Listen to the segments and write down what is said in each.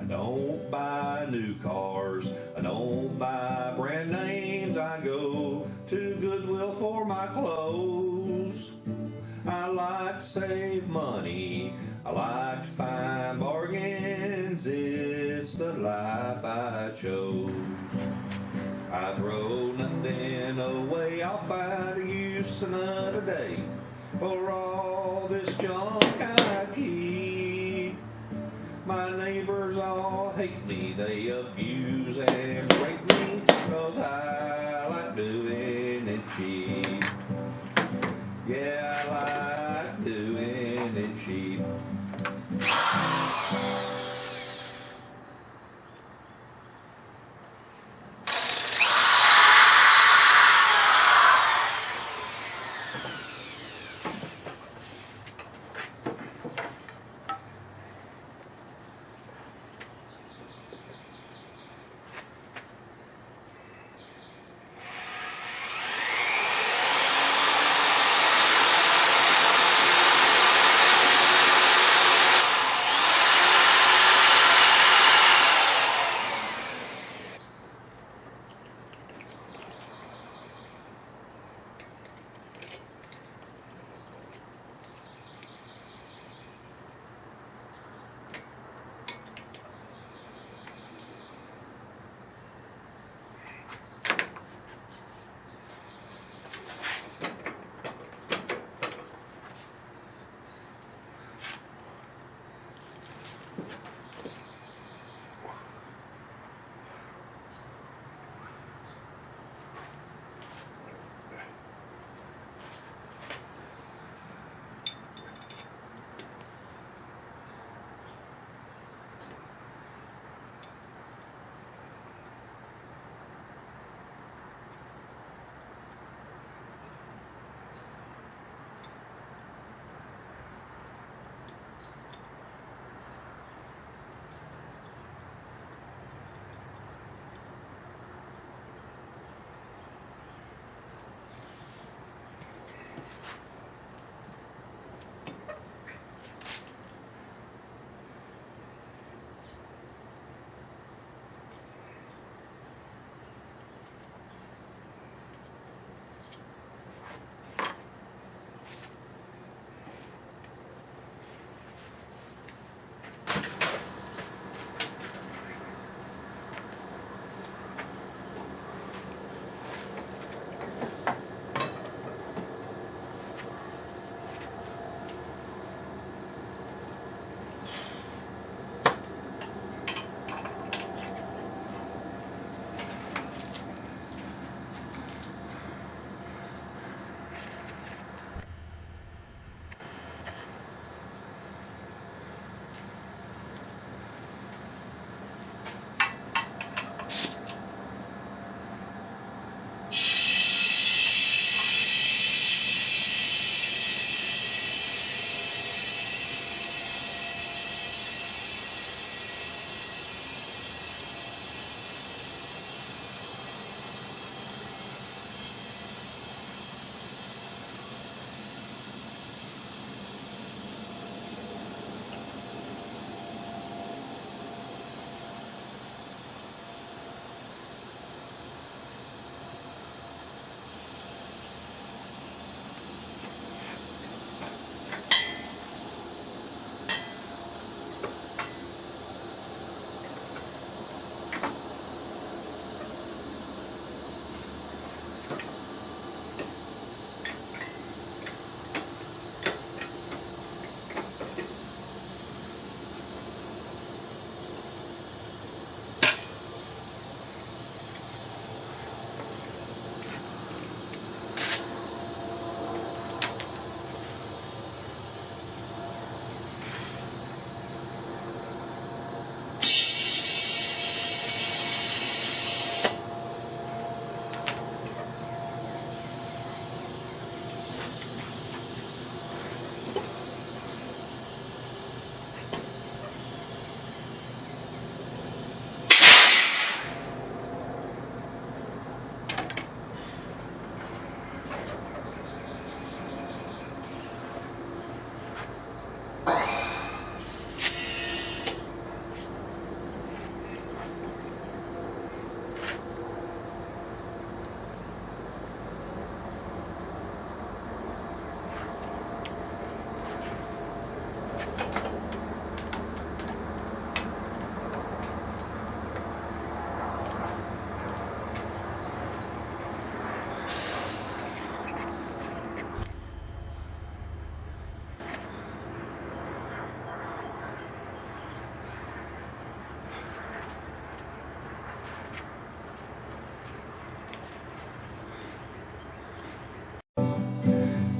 I don't buy new cars, I don't buy brand names. I go to Goodwill for my clothes. I like to save money, I like to find bargains. It's the life I chose. I throw nothing away, I'll find a use another day for all this junk I keep. My neighbors all hate me, they abuse and break me, 'cause I like doing it cheap. Yeah, I like doing it cheap.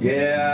Yeah,